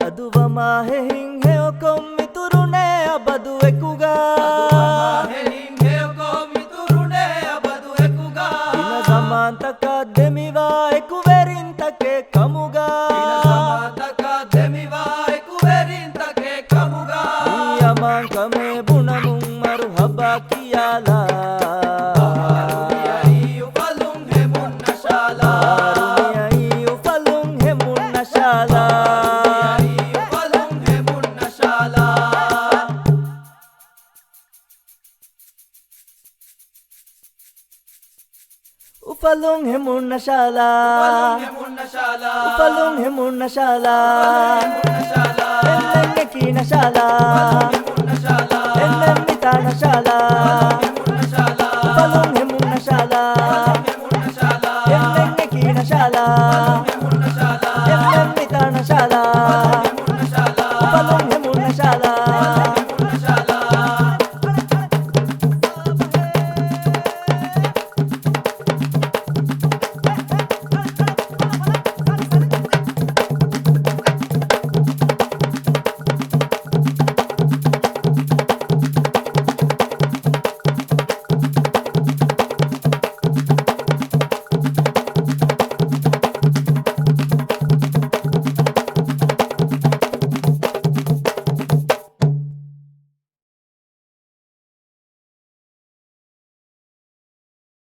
අදුව මාහෙ හිංහෙ ඔකොම් මිතුරුනේ අබදු එකුගා ඉන සමාන්තක දෙමිවා එකුවෙරින්තකේ කමුගා යමන් කමේ බුණමුන් මරු හබා කියාලා Ufalung hemunna shala Ufalung hemunna shala Ellenge kina shala